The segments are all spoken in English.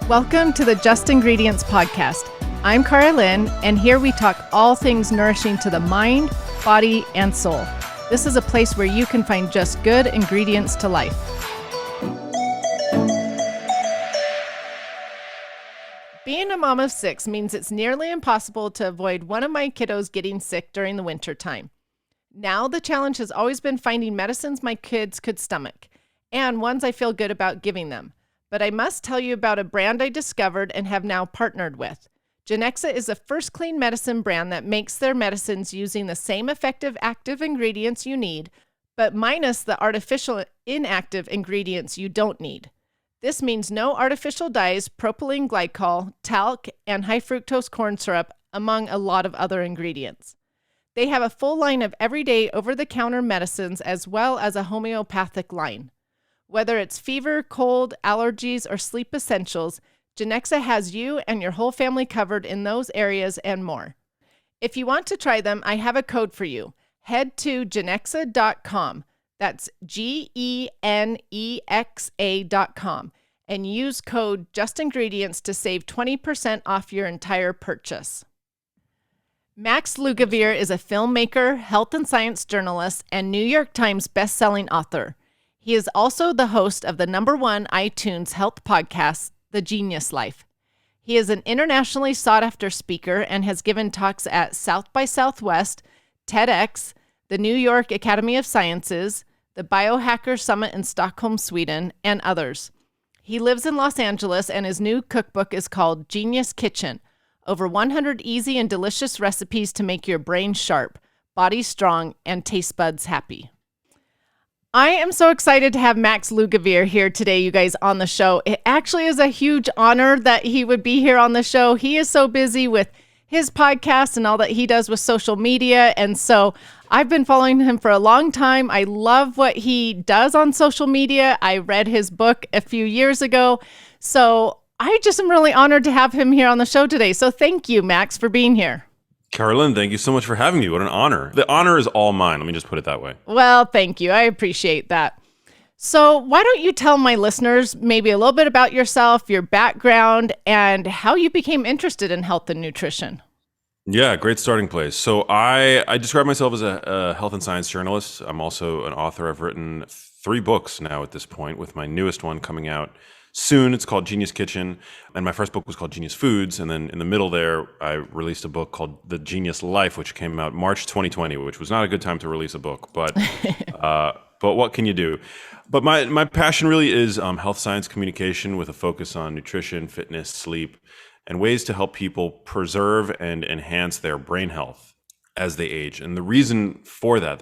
Welcome to the Just Ingredients podcast. I'm Cara Lynn, and here we talk all things nourishing to the mind, body, and soul. This is a place where you can find just good ingredients to life. Being a mom of 6 means it's nearly impossible to avoid one of my kiddos getting sick during the winter time. Now the challenge has always been finding medicines my kids could stomach, and ones I feel good about giving them. But I must tell you about a brand I discovered and have now partnered with. Genexa is the first clean medicine brand that makes their medicines using the same effective active ingredients you need, but minus the artificial inactive ingredients you don't need. This means no artificial dyes, propylene glycol, talc, and high fructose corn syrup, among a lot of other ingredients. They have a full line of everyday over-the-counter medicines as well as a homeopathic line. Whether it's fever, cold, allergies, or sleep essentials, Genexa has you and your whole family covered in those areas and more. If you want to try them, I have a code for you. Head to genexa.com. That's GENEXA.com and use code JUSTINGREDIENTS to save 20% off your entire purchase. Max Lugavere is a filmmaker, health and science journalist, and New York Times best-selling author. He is also the host of the #1 iTunes health podcast, The Genius Life. He is an internationally sought-after speaker and has given talks at South by Southwest, TEDx, the New York Academy of Sciences, the Biohacker Summit in Stockholm, Sweden, and others. He lives in Los Angeles, and his new cookbook is called Genius Kitchen, over 100 easy and delicious recipes to make your brain sharp, body strong, and taste buds happy. I am so excited to have Max Lugavere here today, you guys, on the show. It actually is a huge honor that he would be here on the show. He is so busy with his podcast and all that he does with social media. And so I've been following him for a long time. I love what he does on social media. I read his book a few years ago. So I just am really honored to have him here on the show today. So thank you, Max, for being here. Carolyn, thank you so much for having me. What an honor. The honor is all mine. Let me just put it that way. Well, thank you. I appreciate that. So why don't you tell my listeners maybe a little bit about yourself, your background, and how you became interested in health and nutrition? Yeah, great starting place. So I describe myself as a health and science journalist. I'm also an author. I've written 3 books now at this point, with my newest one coming out soon. It's called Genius Kitchen, and my first book was called Genius Foods, and then in the middle there, I released a book called The Genius Life, which came out March 2020, which was not a good time to release a book, but what can you do? But my passion really is health science communication with a focus on nutrition, fitness, sleep, and ways to help people preserve and enhance their brain health as they age. And the reason for that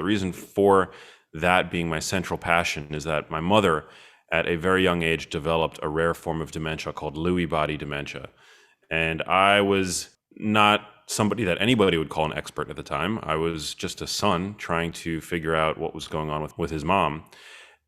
being my central passion, is that my mother, at a very young age, developed a rare form of dementia called Lewy body dementia. And I was not somebody that anybody would call an expert at the time. I was just a son trying to figure out what was going on with his mom.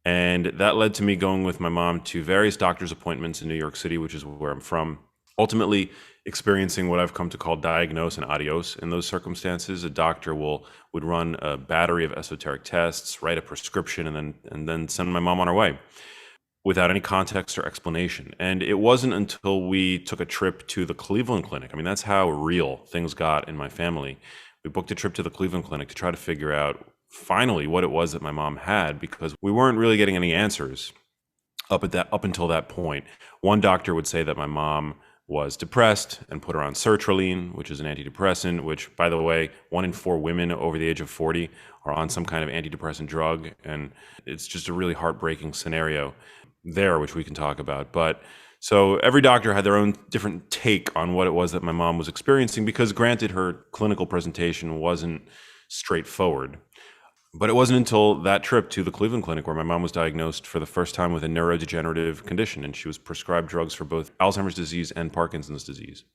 And that led to me going with my mom to various doctor's appointments in New York City, which is where I'm from, ultimately experiencing what I've come to call diagnose and adios. In those circumstances, a doctor would run a battery of esoteric tests, write a prescription, and then send my mom on her way, without any context or explanation. And it wasn't until we took a trip to the Cleveland Clinic. I mean, that's how real things got in my family. We booked a trip to the Cleveland Clinic to try to figure out finally what it was that my mom had, because we weren't really getting any answers up until that point. One doctor would say that my mom was depressed and put her on sertraline, which is an antidepressant, which, by the way, 1 in 4 women over the age of 40 are on some kind of antidepressant drug. And it's just a really heartbreaking scenario there, which we can talk about. But so every doctor had their own different take on what it was that my mom was experiencing, because granted, her clinical presentation wasn't straightforward. But it wasn't until that trip to the Cleveland Clinic where my mom was diagnosed for the first time with a neurodegenerative condition, and she was prescribed drugs for both Alzheimer's disease and Parkinson's disease.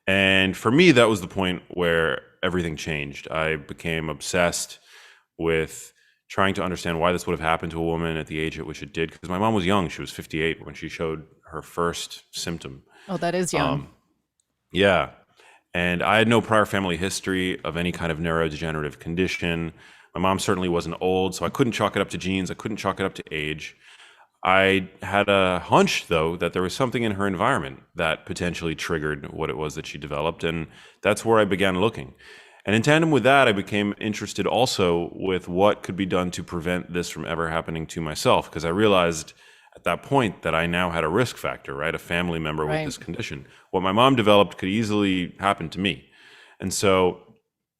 And for me, that was the point where everything changed. I became obsessed with trying to understand why this would have happened to a woman at the age at which it did, because my mom was young. She was 58 when she showed her first symptom. Oh, that is young. Yeah. And I had no prior family history of any kind of neurodegenerative condition. My mom certainly wasn't old, so I couldn't chalk it up to genes. I couldn't chalk it up to age. I had a hunch, though, that there was something in her environment that potentially triggered what it was that she developed. And that's where I began looking. And in tandem with that, I became interested also with what could be done to prevent this from ever happening to myself, because I realized at that point that I now had a risk factor, right? A family member with Right. this condition. What my mom developed could easily happen to me. And so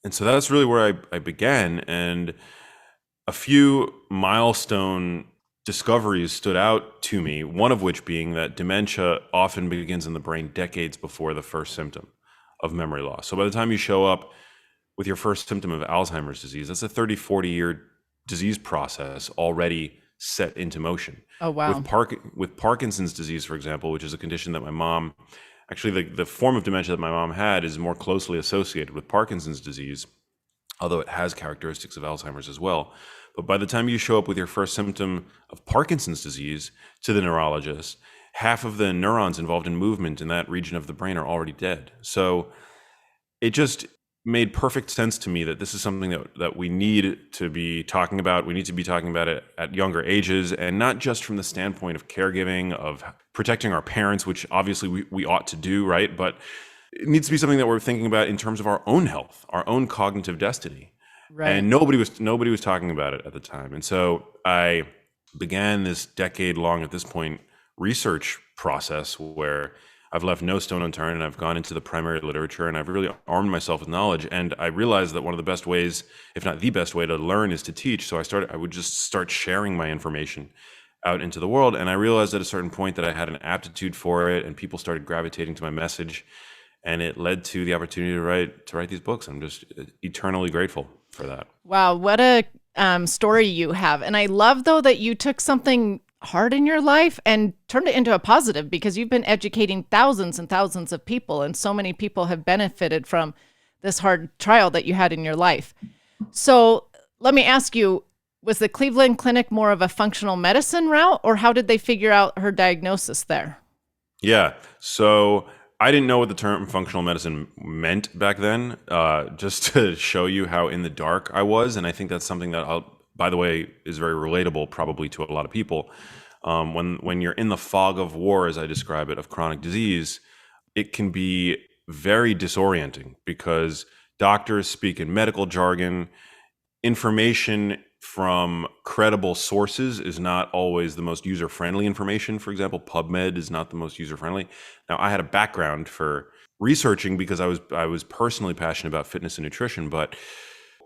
that's really where I began. And a few milestone discoveries stood out to me, one of which being that dementia often begins in the brain decades before the first symptom of memory loss. So by the time you show up with your first symptom of Alzheimer's disease, that's a 30, 40-year disease process already set into motion. Oh, wow. With Parkinson's disease, for example, which is a condition that my mom, actually the form of dementia that my mom had is more closely associated with Parkinson's disease, although it has characteristics of Alzheimer's as well. But by the time you show up with your first symptom of Parkinson's disease to the neurologist, half of the neurons involved in movement in that region of the brain are already dead. So it just made perfect sense to me that this is something that we need to be talking about. We need to be talking about it at younger ages, and not just from the standpoint of caregiving, of protecting our parents, which obviously we ought to do, right? But it needs to be something that we're thinking about in terms of our own health, our own cognitive destiny. Right. And nobody was talking about it at the time. And so I began this decade-long, at this point, research process where I've left no stone unturned, and I've gone into the primary literature, and I've really armed myself with knowledge. And I realized that one of the best ways, if not the best way, to learn is to teach. So I would just start sharing my information out into the world. And I realized at a certain point that I had an aptitude for it, and people started gravitating to my message. And it led to the opportunity to write these books. I'm just eternally grateful for that. Wow, what a story you have. And I love, though, that you took something hard in your life and turned it into a positive, because you've been educating thousands and thousands of people, and so many people have benefited from this hard trial that you had in your life. So let me ask you, was the Cleveland Clinic more of a functional medicine route, or how did they figure out her diagnosis there? Yeah, so I didn't know what the term functional medicine meant back then, just to show you how in the dark I was. And I think that's something that, by the way, is very relatable probably to a lot of people. When you're in the fog of war, as I describe it, of chronic disease, it can be very disorienting because doctors speak in medical jargon. Information from credible sources is not always the most user-friendly information. For example, PubMed is not the most user-friendly. Now, I had a background for researching because I was personally passionate about fitness and nutrition, but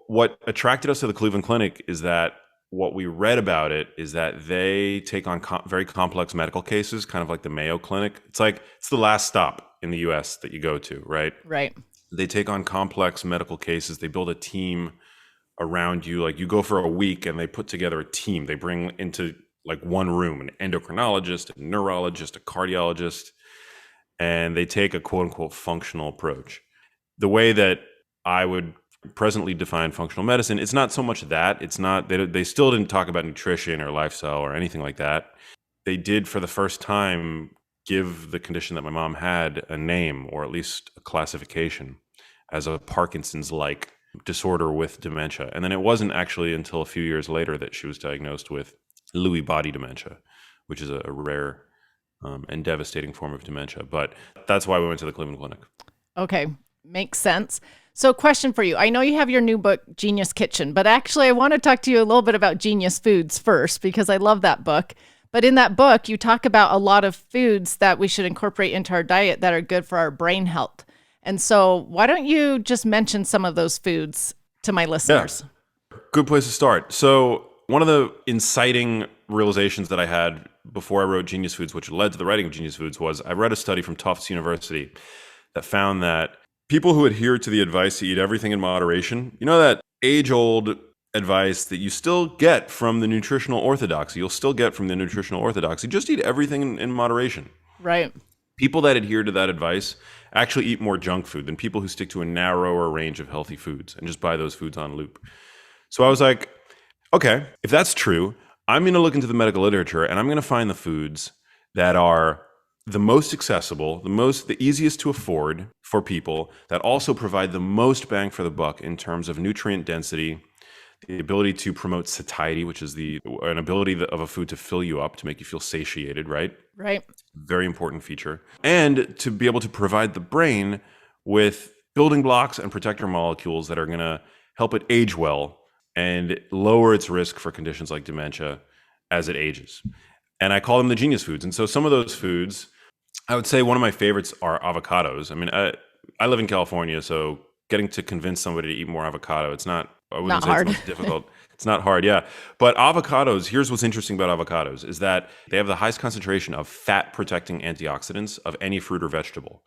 what attracted us to the Cleveland Clinic is that what we read about it is that they take on very complex medical cases, kind of like the Mayo Clinic. It's the last stop in the US that you go to, right? Right. They take on complex medical cases. They build a team around you. Like, you go for a week and they put together a team. They bring into like one room an endocrinologist, a neurologist, a cardiologist, and they take a quote unquote functional approach. The way that I would presently define functional medicine, it's not so much that. It's not, they still didn't talk about nutrition or lifestyle or anything like that. They did, for the first time, give the condition that my mom had a name, or at least a classification, as a Parkinson's-like disorder with dementia. And then it wasn't actually until a few years later that she was diagnosed with Lewy body dementia, which is a rare and devastating form of dementia. But that's why we went to the Cleveland Clinic. Okay, makes sense. So question for you. I know you have your new book, Genius Kitchen, but actually I want to talk to you a little bit about Genius Foods first, because I love that book. But in that book, you talk about a lot of foods that we should incorporate into our diet that are good for our brain health. And so why don't you just mention some of those foods to my listeners? Yeah. Good place to start. So one of the inciting realizations that I had before I wrote Genius Foods, which led to the writing of Genius Foods, was I read a study from Tufts University that found that people who adhere to the advice to eat everything in moderation, you know, that age-old advice that you still get from the nutritional orthodoxy, just eat everything in moderation. Right. People that adhere to that advice actually eat more junk food than people who stick to a narrower range of healthy foods and just buy those foods on loop. So I was like, okay, if that's true, I'm going to look into the medical literature and I'm going to find the foods that are the most accessible, the easiest to afford for people, that also provide the most bang for the buck in terms of nutrient density, the ability to promote satiety, which is an ability of a food to fill you up, to make you feel satiated, right? Right. Very important feature. And to be able to provide the brain with building blocks and protector molecules that are going to help it age well and lower its risk for conditions like dementia as it ages. And I call them the genius foods. And so some of those foods, I would say one of my favorites are avocados. I mean, I live in California, so getting to convince somebody to eat more avocado, I wouldn't Not say it's hard. the most difficult. It's not hard, yeah. But avocados, here's what's interesting about avocados, is that they have the highest concentration of fat-protecting antioxidants of any fruit or vegetable.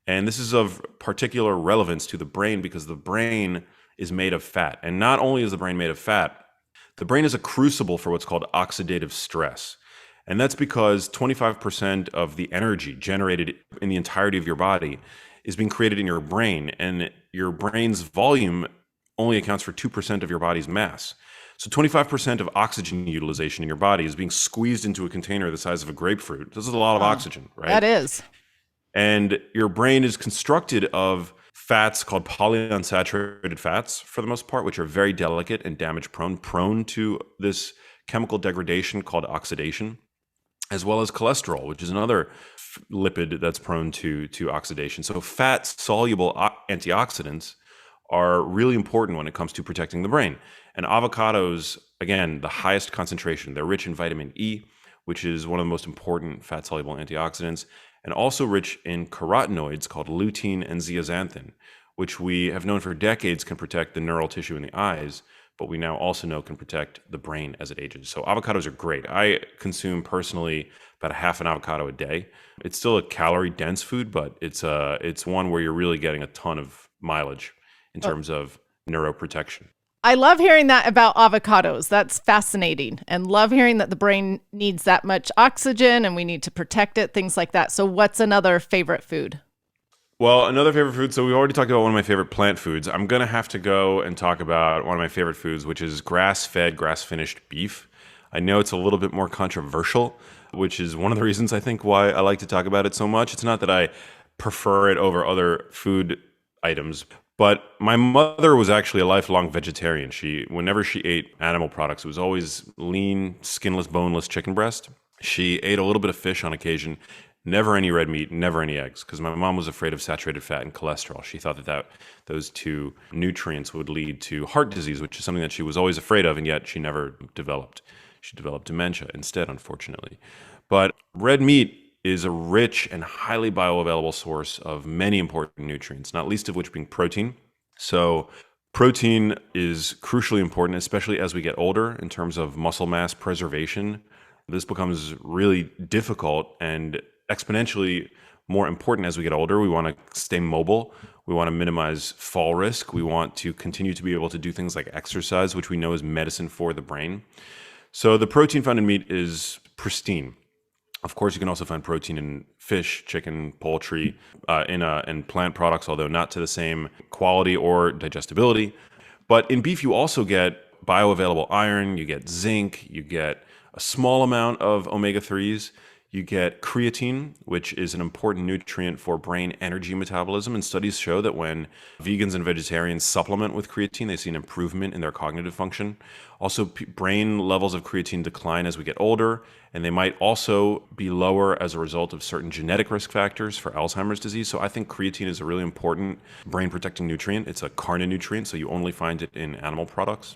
And this is of particular relevance to the brain because the brain is made of fat. And not only is the brain made of fat, the brain is a crucible for what's called oxidative stress. And that's because 25% of the energy generated in the entirety of your body is being created in your brain. And your brain's volume only accounts for 2% of your body's mass. So 25% of oxygen utilization in your body is being squeezed into a container the size of a grapefruit. This is a lot of oxygen, right? That is. And your brain is constructed of fats called polyunsaturated fats, for the most part, which are very delicate and damage prone to this chemical degradation called oxidation, as well as cholesterol, which is another lipid that's prone to oxidation. So fat soluble antioxidants are really important when it comes to protecting the brain. And avocados, again, the highest concentration. They're rich in vitamin E, which is one of the most important fat soluble antioxidants, and also rich in carotenoids called lutein and zeaxanthin, which we have known for decades can protect the neural tissue in the eyes, but we now also know can protect the brain as it ages. So avocados are great. I consume personally about a half an avocado a day. It's still a calorie-dense food, but it's one where you're really getting a ton of mileage in terms of neuroprotection. I love hearing that about avocados. That's fascinating. And love hearing that the brain needs that much oxygen and we need to protect it, things like that. So what's another favorite food? Well, another favorite food. So we already talked about one of my favorite plant foods. I'm going to have to go and talk about one of my favorite foods, which is grass-fed, grass-finished beef. I know it's a little bit more controversial, which is one of the reasons I think why I like to talk about it so much. It's not that I prefer it over other food items, but my mother was actually a lifelong vegetarian. Whenever she ate animal products, it was always lean, skinless, boneless chicken breast. She ate a little bit of fish on occasion, never any red meat, never any eggs, because my mom was afraid of saturated fat and cholesterol. She thought that those two nutrients would lead to heart disease, which is something that she was always afraid of, and yet she never developed. She developed dementia instead, unfortunately. But red meat is a rich and highly bioavailable source of many important nutrients, not least of which being protein. So protein is crucially important, especially as we get older in terms of muscle mass preservation. This becomes really difficult and exponentially more important as we get older. We want to stay mobile. We want to minimize fall risk. We want to continue to be able to do things like exercise, which we know is medicine for the brain. So the protein found in meat is pristine. Of course, you can also find protein in fish, chicken, poultry, in plant products, although not to the same quality or digestibility. But in beef, you also get bioavailable iron, you get zinc, you get a small amount of omega-3s, you get creatine, which is an important nutrient for brain energy metabolism. And studies show that when vegans and vegetarians supplement with creatine, they see an improvement in their cognitive function. Also, brain levels of creatine decline as we get older, and they might also be lower as a result of certain genetic risk factors for Alzheimer's disease. So I think creatine is a really important brain-protecting nutrient. It's a carnonutrient, so you only find it in animal products.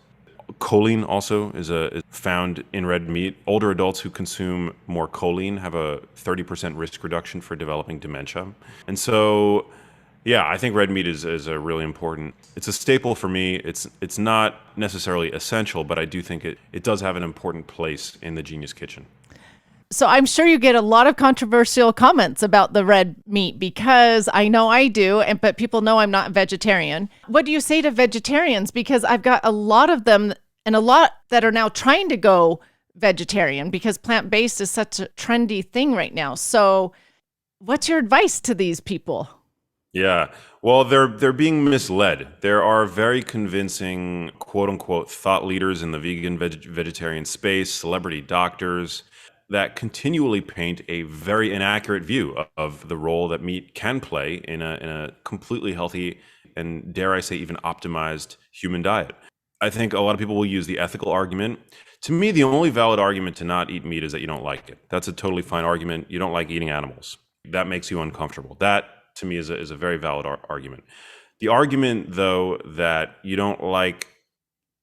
Choline also is found in red meat. Older adults who consume more choline have a 30% risk reduction for developing dementia. And so, yeah, I think red meat is a really important. It's a staple for me. It's not necessarily essential, but I do think it does have an important place in the Genius Kitchen. So I'm sure you get a lot of controversial comments about the red meat because I know I do, but people know I'm not vegetarian. What do you say to vegetarians? Because I've got a lot of them and a lot that are now trying to go vegetarian because plant-based is such a trendy thing right now. So what's your advice to these people? Yeah, well, they're being misled. There are very convincing, quote unquote, thought leaders in the vegan vegetarian space, celebrity doctors, that continually paint a very inaccurate view of the role that meat can play in a completely healthy and, dare I say, even optimized human diet. I think a lot of people will use the ethical argument. To me, the only valid argument to not eat meat is that you don't like it. That's a totally fine argument. You don't like eating animals. That makes you uncomfortable. That, to me, is a very valid argument. The argument, though, that you don't like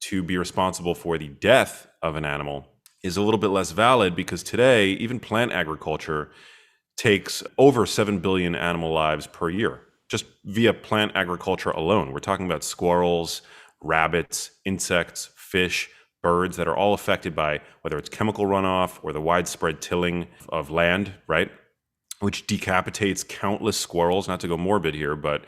to be responsible for the death of an animal is a little bit less valid, because today, even plant agriculture takes over 7 billion animal lives per year, just via plant agriculture alone. We're talking about squirrels, rabbits, insects, fish, birds that are all affected by whether it's chemical runoff or the widespread tilling of land, right? Which decapitates countless squirrels, not to go morbid here, but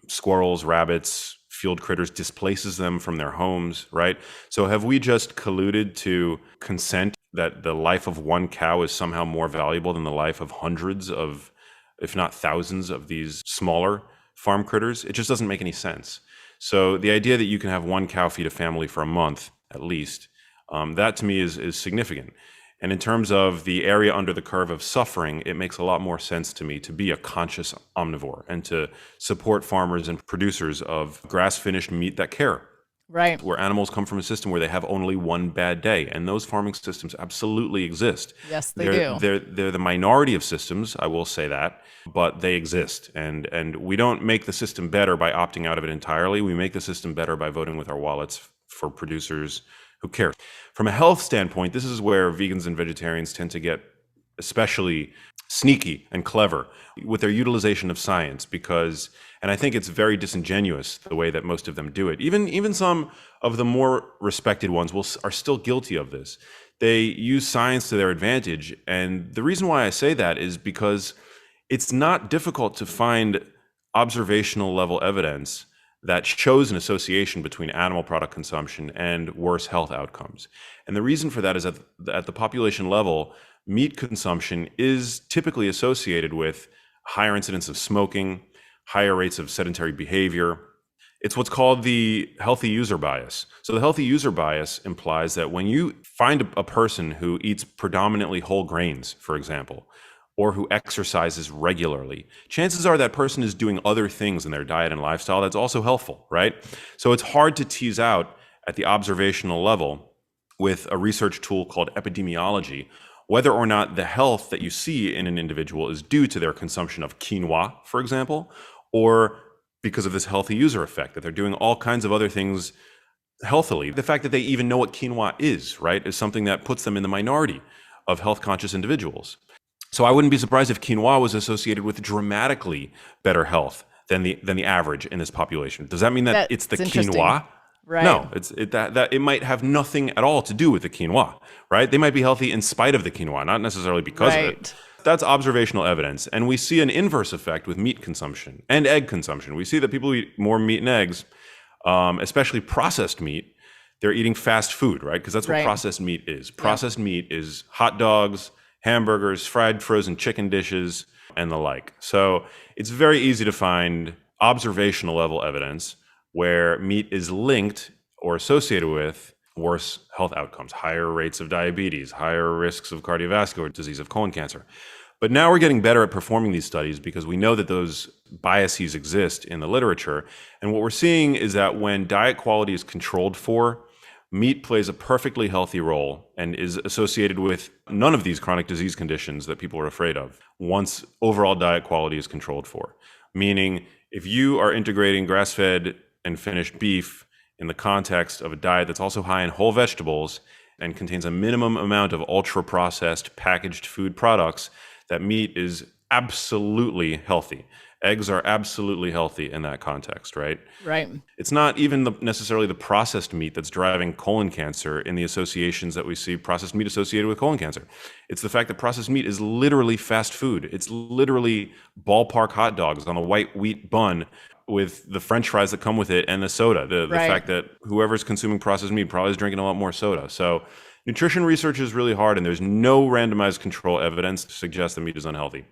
squirrels, rabbits, field critters, displaces them from their homes, right? So have we just colluded to consent that the life of one cow is somehow more valuable than the life of hundreds of, if not thousands, of these smaller farm critters? It just doesn't make any sense. So the idea that you can have one cow feed a family for a month, at least, that to me is significant. And in terms of the area under the curve of suffering, it makes a lot more sense to me to be a conscious omnivore and to support farmers and producers of grass-finished meat that care. Right. Where animals come from a system where they have only one bad day. And those farming systems absolutely exist. Yes, they do. They're the minority of systems, I will say that, but they exist. And we don't make the system better by opting out of it entirely. We make the system better by voting with our wallets for producers who care. From a health standpoint, this is where vegans and vegetarians tend to get especially sneaky and clever with their utilization of science, because, and I think it's very disingenuous the way that most of them do it. Even some of the more respected ones are still guilty of this. They use science to their advantage. And the reason why I say that is because it's not difficult to find observational level evidence that shows an association between animal product consumption and worse health outcomes. And the reason for that is that at the population level, meat consumption is typically associated with higher incidence of smoking, higher rates of sedentary behavior. It's what's called the healthy user bias. So the healthy user bias implies that when you find a person who eats predominantly whole grains, for example, or who exercises regularly, chances are that person is doing other things in their diet and lifestyle that's also healthful, right? So it's hard to tease out at the observational level with a research tool called epidemiology whether or not the health that you see in an individual is due to their consumption of quinoa, for example, or because of this healthy user effect, that they're doing all kinds of other things healthily. The fact that they even know what quinoa is, right, is something that puts them in the minority of health conscious individuals. So I wouldn't be surprised if quinoa was associated with dramatically better health than the average in this population. Does that mean that it's the quinoa? Right. No, that it might have nothing at all to do with the quinoa, right? They might be healthy in spite of the quinoa, not necessarily because of it. That's observational evidence. And we see an inverse effect with meat consumption and egg consumption. We see that people who eat more meat and eggs, especially processed meat, they're eating fast food, right? Because that's what processed meat is. Processed meat is hot dogs, hamburgers, fried frozen chicken dishes, and the like. So it's very easy to find observational level evidence where meat is linked or associated with worse health outcomes, higher rates of diabetes, higher risks of cardiovascular disease, of colon cancer. But now we're getting better at performing these studies because we know that those biases exist in the literature. And what we're seeing is that when diet quality is controlled for, meat plays a perfectly healthy role and is associated with none of these chronic disease conditions that people are afraid of once overall diet quality is controlled for. Meaning, if you are integrating grass-fed and finished beef in the context of a diet that's also high in whole vegetables and contains a minimum amount of ultra-processed packaged food products, that meat is absolutely healthy. Eggs are absolutely healthy in that context, right? Right. It's not even necessarily the processed meat that's driving colon cancer in the associations that we see processed meat associated with colon cancer. It's the fact that processed meat is literally fast food. It's literally ballpark hot dogs on a white wheat bun with the French fries that come with it and the soda. The fact that whoever's consuming processed meat probably is drinking a lot more soda. So nutrition research is really hard, and there's no randomized control evidence to suggest that meat is unhealthy.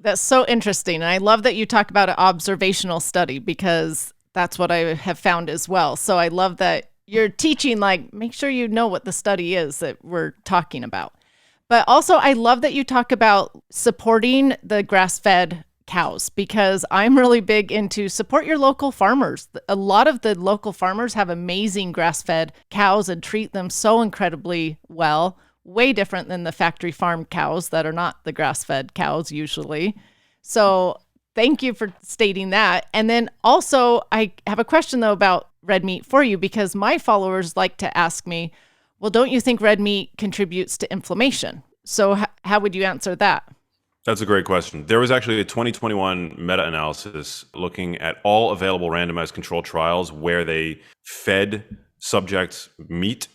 That's so interesting. And I love that you talk about an observational study because that's what I have found as well. So I love that you're teaching, like, make sure you know what the study is that we're talking about. But also I love that you talk about supporting the grass-fed cows because I'm really big into support your local farmers. A lot of the local farmers have amazing grass-fed cows and treat them so incredibly well, way different than the factory farmed cows that are not the grass-fed cows usually. So thank you for stating that. And then also, I have a question though about red meat for you because my followers like to ask me, well, don't you think red meat contributes to inflammation? So how would you answer that? That's a great question. There was actually a 2021 meta-analysis looking at all available randomized controlled trials where they fed subjects meat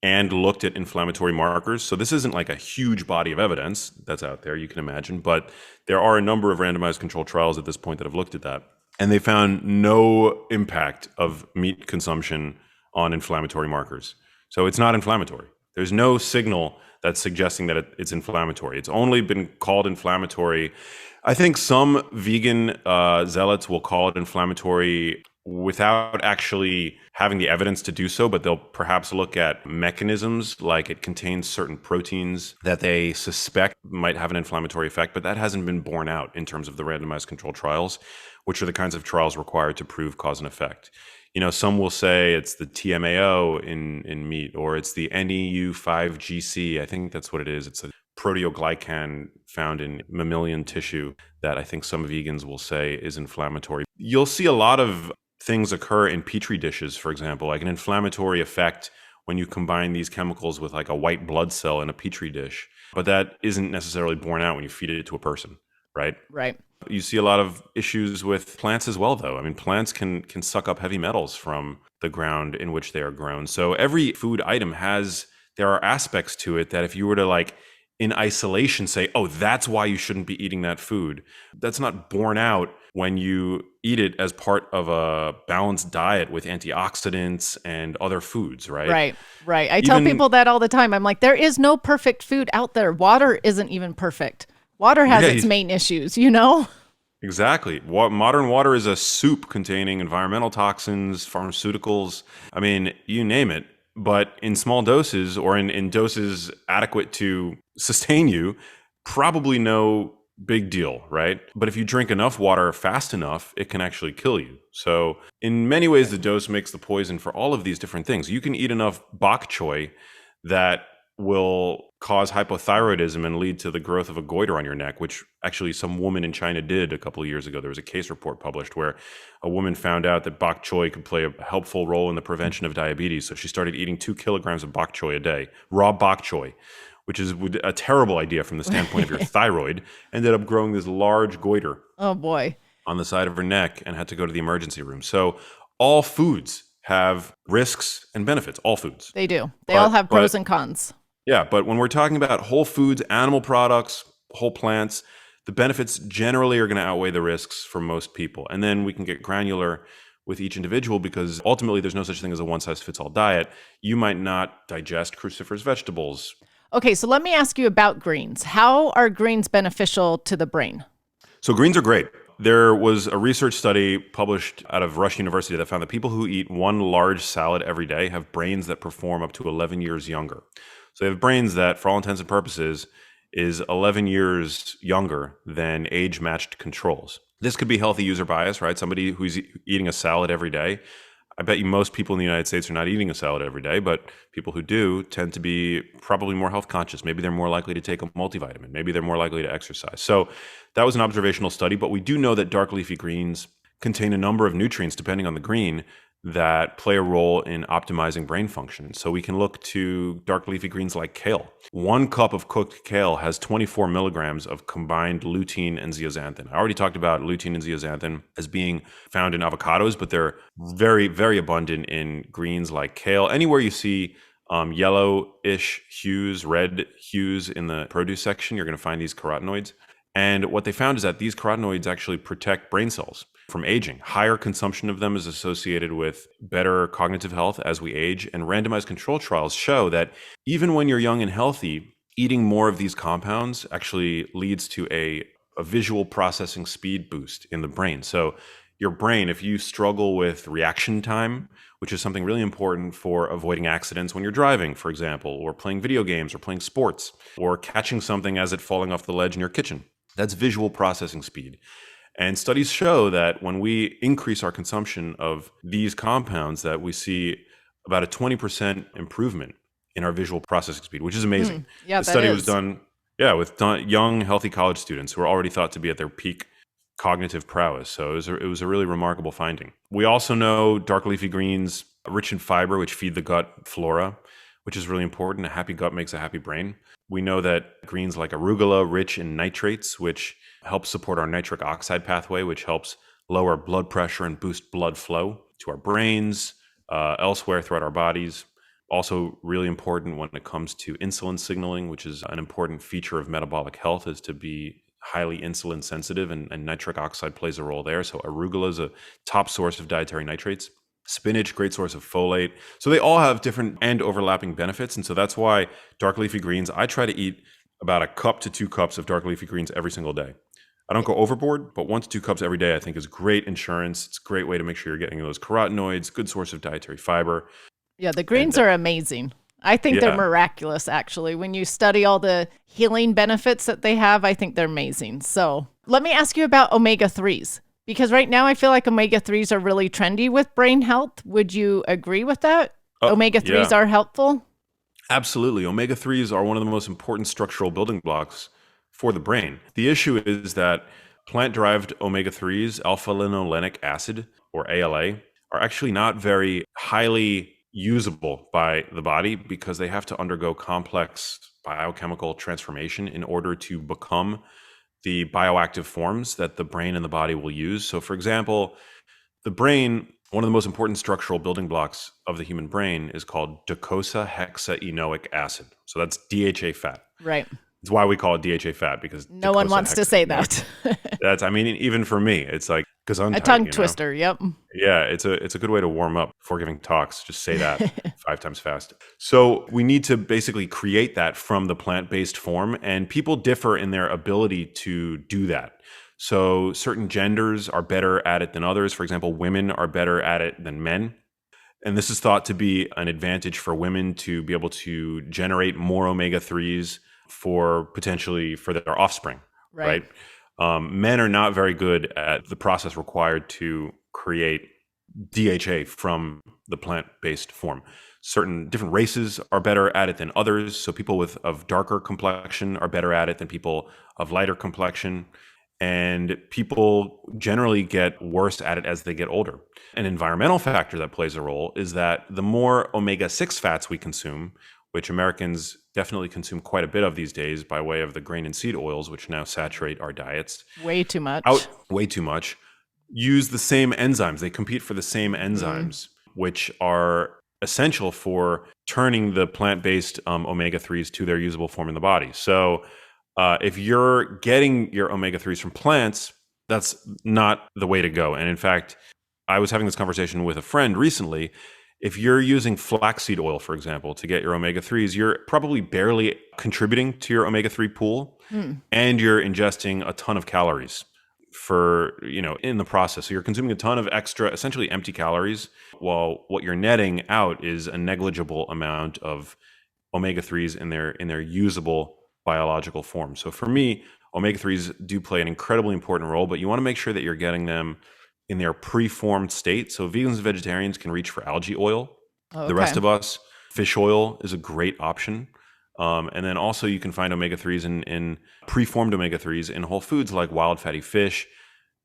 and looked at inflammatory markers. So this isn't like a huge body of evidence that's out there, you can imagine, but there are a number of randomized controlled trials at this point that have looked at that. And they found no impact of meat consumption on inflammatory markers. So it's not inflammatory. There's no signal that's suggesting that it's inflammatory. It's only been called inflammatory. I think some vegan zealots will call it inflammatory without actually having the evidence to do so, but they'll perhaps look at mechanisms like it contains certain proteins that they suspect might have an inflammatory effect, but that hasn't been borne out in terms of the randomized controlled trials, which are the kinds of trials required to prove cause and effect. You know, some will say it's the TMAO in meat, or it's the NEU5GC. I think that's what it is. It's a proteoglycan found in mammalian tissue that I think some vegans will say is inflammatory. You'll see a lot of things occur in petri dishes, for example, like an inflammatory effect when you combine these chemicals with like a white blood cell in a petri dish. But that isn't necessarily borne out when you feed it to a person, right? Right. You see a lot of issues with plants as well, though. I mean, plants can suck up heavy metals from the ground in which they are grown. So every food item there are aspects to it that if you were to like in isolation say, oh, that's why you shouldn't be eating that food, that's not borne out when you eat it as part of a balanced diet with antioxidants and other foods, right? Right. I tell people that all the time. I'm like, there is no perfect food out there. Water isn't even perfect. Water has its main issues, you know? Exactly. Modern water is a soup containing environmental toxins, pharmaceuticals. I mean, you name it. But in small doses or in doses adequate to sustain you, probably no big deal, right? But if you drink enough water fast enough, it can actually kill you. So in many ways, the dose makes the poison for all of these different things. You can eat enough bok choy that will cause hypothyroidism and lead to the growth of a goiter on your neck, which actually some woman in China did a couple of years ago. There was a case report published where a woman found out that bok choy could play a helpful role in the prevention of diabetes. So she started eating 2 kilograms of bok choy a day, raw bok choy, which is a terrible idea from the standpoint of your thyroid, ended up growing this large goiter. Oh boy. On the side of her neck and had to go to the emergency room. So all foods have risks and benefits, all foods. They do. They all have pros and cons. Yeah, but when we're talking about whole foods, animal products, whole plants, the benefits generally are going to outweigh the risks for most people. And then we can get granular with each individual because ultimately there's no such thing as a one-size-fits-all diet. You might not digest cruciferous vegetables. Okay, so let me ask you about greens. How are greens beneficial to the brain? So greens are great. There was a research study published out of Rush University that found that people who eat one large salad every day have brains that perform up to 11 years younger. So they have brains that, for all intents and purposes, is 11 years younger than age-matched controls. This could be healthy user bias, right? Somebody who's eating a salad every day. I bet you most people in the United States are not eating a salad every day, but people who do tend to be probably more health conscious. Maybe they're more likely to take a multivitamin. Maybe they're more likely to exercise. So that was an observational study, but we do know that dark leafy greens contain a number of nutrients, depending on the green, that play a role in optimizing brain function. So we can look to dark leafy greens like kale. 1 cup of cooked kale has 24 milligrams of combined lutein and zeaxanthin. I already talked about lutein and zeaxanthin as being found in avocados, but they're very, very abundant in greens like kale. Anywhere you see yellowish hues, red hues in the produce section, you're going to find these carotenoids. And what they found is that these carotenoids actually protect brain cells from aging. Higher consumption of them is associated with better cognitive health as we age. And randomized control trials show that even when you're young and healthy, eating more of these compounds actually leads to a visual processing speed boost in the brain. So your brain, if you struggle with reaction time, which is something really important for avoiding accidents when you're driving, for example, or playing video games or playing sports, or catching something as it falling off the ledge in your kitchen, that's visual processing speed. And studies show that when we increase our consumption of these compounds, that we see about a 20% improvement in our visual processing speed, which is amazing. Yeah, The that study was is. done, yeah, with young, healthy college students who are already thought to be at their peak cognitive prowess. So it was a really remarkable finding. We also know dark leafy greens rich in fiber, which feed the gut flora, which is really important. A happy gut makes a happy brain. We know that greens like arugula rich in nitrates, which helps support our nitric oxide pathway, which helps lower blood pressure and boost blood flow to our brains, elsewhere throughout our bodies. Also really important when it comes to insulin signaling, which is an important feature of metabolic health, is to be highly insulin sensitive, and nitric oxide plays a role there. So arugula is a top source of dietary nitrates. Spinach, great source of folate. So they all have different and overlapping benefits. And so that's why dark leafy greens, I try to eat about a cup to 2 cups of dark leafy greens every single day. I don't go overboard, but 1 to 2 cups every day I think is great insurance. It's a great way to make sure you're getting those carotenoids, good source of dietary fiber. Yeah, the greens are amazing. I think they're miraculous, actually. When you study all the healing benefits that they have, I think they're amazing. So let me ask you about omega-3s, because right now I feel like omega-3s are really trendy with brain health. Would you agree with that? Omega-3s are helpful? Absolutely. Omega-3s are one of the most important structural building blocks for the brain. The issue is that plant-derived omega-3s, alpha-linolenic acid, or ALA, are actually not very highly usable by the body because they have to undergo complex biochemical transformation in order to become the bioactive forms that the brain and the body will use. So for example, the brain, one of the most important structural building blocks of the human brain is called docosahexaenoic acid. So that's DHA fat. Right. It's why we call it DHA fat, because no one wants to say that. That's, I mean, even for me, it's like a tongue twister. Yep. Yeah, it's a good way to warm up before giving talks. Just say that 5 times fast. So we need to basically create that from the plant-based form, and people differ in their ability to do that. So certain genders are better at it than others. For example, women are better at it than men. And this is thought to be an advantage for women to be able to generate more omega-3s for their offspring, right? Men are not very good at the process required to create DHA from the plant-based form. Certain different races are better at it than others. So people of darker complexion are better at it than people of lighter complexion. And people generally get worse at it as they get older. An environmental factor that plays a role is that the more omega-6 fats we consume, which Americans definitely consume quite a bit of these days by way of the grain and seed oils, which now saturate our diets. Way too much. Way too much. Use the same enzymes. They compete for the same enzymes, which are essential for turning the plant-based omega-3s to their usable form in the body. So if you're getting your omega-3s from plants, that's not the way to go. And in fact, I was having this conversation with a friend recently. If you're using flaxseed oil, for example, to get your omega-3s, you're probably barely contributing to your omega-3 pool, and you're ingesting a ton of calories in the process. So you're consuming a ton of extra, essentially empty calories, while what you're netting out is a negligible amount of omega-3s in their usable biological form. So for me, omega-3s do play an incredibly important role, but you want to make sure that you're getting them in their preformed state. So vegans and vegetarians can reach for algae oil. Okay. The rest of us, fish oil is a great option. And then also you can find omega-3s in preformed omega-3s in whole foods like wild fatty fish.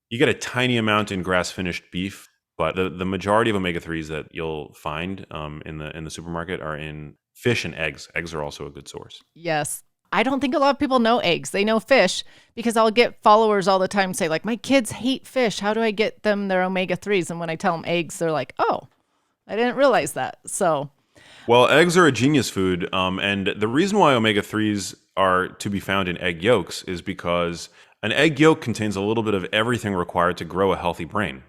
You get a tiny amount in grass-finished beef, but the majority of omega-3s that you'll find in the supermarket are in fish and eggs. Eggs are also a good source. Yes. I don't think a lot of people know eggs. They know fish because I'll get followers all the time say like, my kids hate fish. How do I get them their omega-3s? And when I tell them eggs, they're like, oh, I didn't realize that. So, well, eggs are a genius food. And the reason why omega-3s are to be found in egg yolks is because an egg yolk contains a little bit of everything required to grow a healthy brain.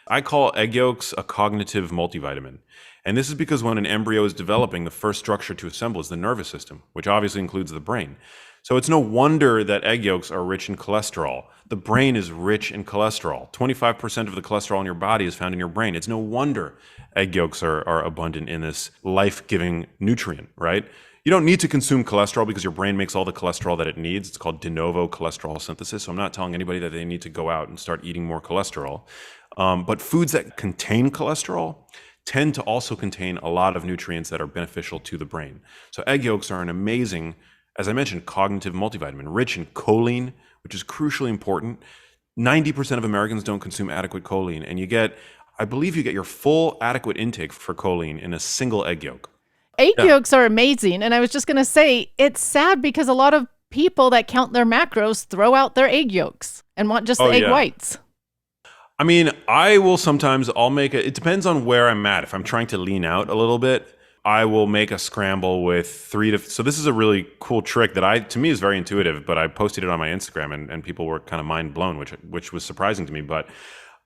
I call egg yolks a cognitive multivitamin. And this is because when an embryo is developing, the first structure to assemble is the nervous system, which obviously includes the brain. So it's no wonder that egg yolks are rich in cholesterol. The brain is rich in cholesterol. 25% of the cholesterol in your body is found in your brain. It's no wonder egg yolks are abundant in this life-giving nutrient, right? You don't need to consume cholesterol because your brain makes all the cholesterol that it needs. It's called de novo cholesterol synthesis. So I'm not telling anybody that they need to go out and start eating more cholesterol. But foods that contain cholesterol tend to also contain a lot of nutrients that are beneficial to the brain. So egg yolks are an amazing, as I mentioned, cognitive multivitamin, rich in choline, which is crucially important. 90% of Americans don't consume adequate choline, and I believe you get your full adequate intake for choline in a single egg yolk. Egg yolks are amazing. And I was just going to say, it's sad because a lot of people that count their macros throw out their egg yolks and want just the egg whites. I mean, it depends on where I'm at. If I'm trying to lean out a little bit, I will make a scramble with so this is a really cool trick that to me is very intuitive, but I posted it on my Instagram and people were kind of mind blown, which was surprising to me. But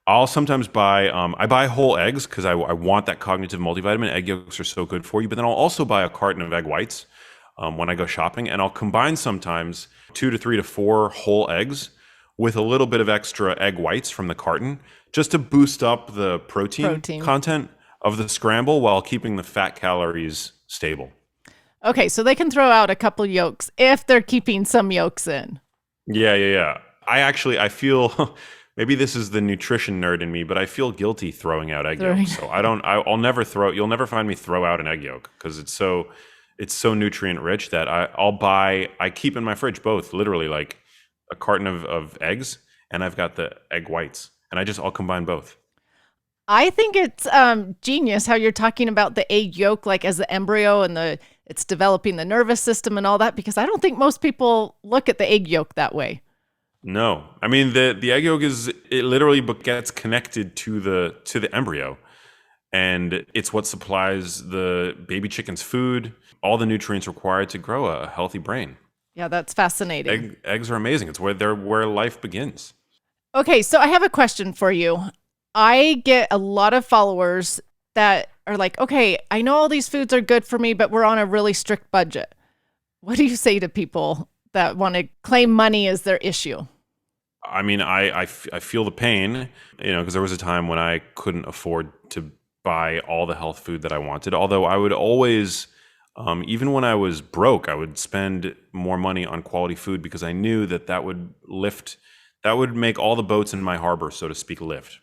I'll sometimes I buy whole eggs because I want that cognitive multivitamin. Egg yolks are so good for you, but then I'll also buy a carton of egg whites when I go shopping, and I'll combine sometimes 2 to 3 to 4 whole eggs with a little bit of extra egg whites from the carton just to boost up the protein content of the scramble while keeping the fat calories stable. Okay, so they can throw out a couple yolks if they're keeping some yolks in. Yeah. I feel maybe this is the nutrition nerd in me, but I feel guilty throwing out egg yolks. So you'll never find me throw out an egg yolk because it's so nutrient rich that I keep in my fridge both, literally like a carton of eggs, and I've got the egg whites, and I'll combine both. I think it's genius how you're talking about the egg yolk like as the embryo and it's developing the nervous system and all that, because I don't think most people look at the egg yolk that way. No, I mean the egg yolk it literally gets connected to the embryo, and it's what supplies the baby chicken's food, all the nutrients required to grow a healthy brain. Yeah, that's fascinating. Eggs are amazing. It's where life begins. Okay, so I have a question for you. I get a lot of followers that are like, okay, I know all these foods are good for me, but we're on a really strict budget. What do you say to people that want to claim money as their issue? I mean, I feel the pain, because there was a time when I couldn't afford to buy all the health food that I wanted. Although I would always, even when I was broke, I would spend more money on quality food because I knew that would make all the boats in my harbor, so to speak, lift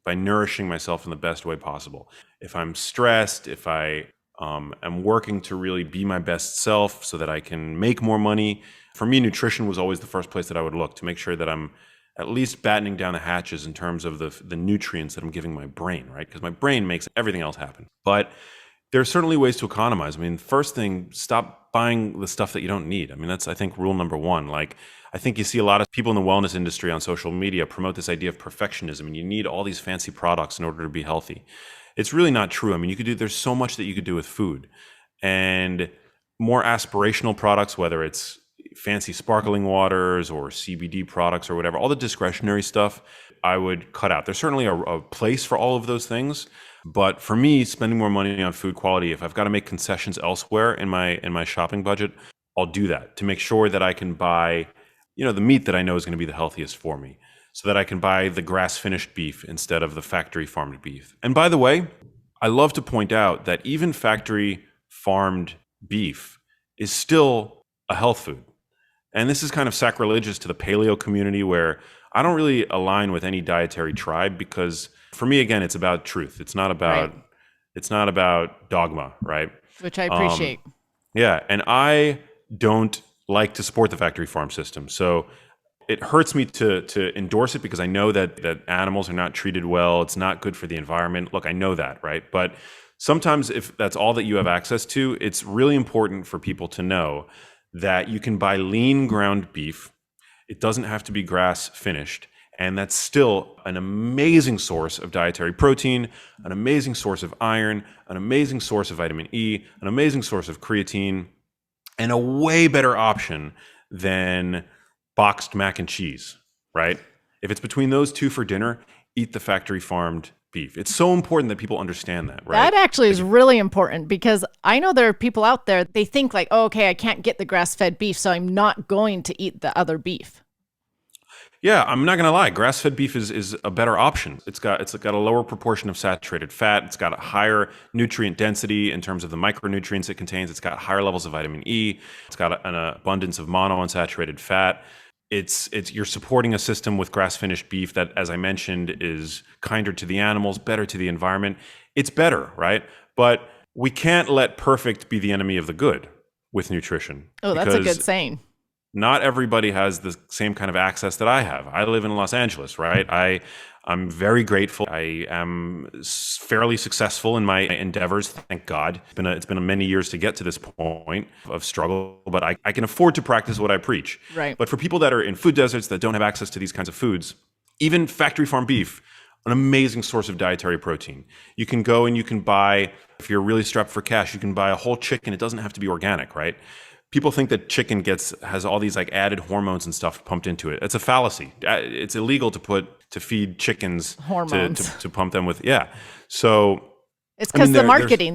by nourishing myself in the best way possible. If I'm stressed, if I am working to really be my best self so that I can make more money, for me, nutrition was always the first place that I would look to make sure that I'm at least battening down the hatches in terms of the nutrients that I'm giving my brain, right? Because my brain makes everything else happen. But there are certainly ways to economize. I mean, first thing, stop buying the stuff that you don't need. I mean, that's, I think, rule number one. Like, I think you see a lot of people in the wellness industry on social media promote this idea of perfectionism, and you need all these fancy products in order to be healthy. It's really not true. I mean, there's so much that you could do with food, and more aspirational products, whether it's fancy sparkling waters or CBD products or whatever, all the discretionary stuff I would cut out. There's certainly a place for all of those things. But for me, spending more money on food quality, if I've got to make concessions elsewhere in my shopping budget, I'll do that to make sure that I can buy, the meat that I know is going to be the healthiest for me, so that I can buy the grass-finished beef instead of the factory-farmed beef. And by the way, I love to point out that even factory-farmed beef is still a health food. And this is kind of sacrilegious to the paleo community, where I don't really align with any dietary tribe, because for me, again, it's about truth. It's not about dogma, right? Which I appreciate. Yeah, and I don't like to support the factory farm system. So it hurts me to endorse it, because I know that animals are not treated well. It's not good for the environment. Look, I know that, right? But sometimes if that's all that you have access to, it's really important for people to know that you can buy lean ground beef. It doesn't have to be grass finished. And that's still an amazing source of dietary protein, an amazing source of iron, an amazing source of vitamin E, an amazing source of creatine, and a way better option than boxed mac and cheese, right? If it's between those two for dinner, eat the factory farmed beef. It's so important that people understand that, right? That actually is really important, because I know there are people out there, they think like, oh, okay, I can't get the grass-fed beef, so I'm not going to eat the other beef. Yeah, I'm not gonna lie. Grass-fed beef is a better option. It's got a lower proportion of saturated fat. It's got a higher nutrient density in terms of the micronutrients it contains. It's got higher levels of vitamin E. It's got an abundance of monounsaturated fat. It's you're supporting a system with grass-finished beef that, as I mentioned, is kinder to the animals, better to the environment. It's better, right? But we can't let perfect be the enemy of the good with nutrition, Oh, that's a good saying. not everybody has the same kind of access that I have. I live in Los Angeles, right? I'm very grateful. I am fairly successful in my endeavors, thank God. It's been many years to get to this point of struggle, but I can afford to practice what I preach. Right. But for people that are in food deserts that don't have access to these kinds of foods, even factory farm beef, an amazing source of dietary protein. You can go and you can buy, if you're really strapped for cash, you can buy a whole chicken. It doesn't have to be organic, right? People think that chicken has all these like added hormones and stuff pumped into it. It's a fallacy. It's illegal to feed chickens hormones to pump them with. Yeah. So it's because the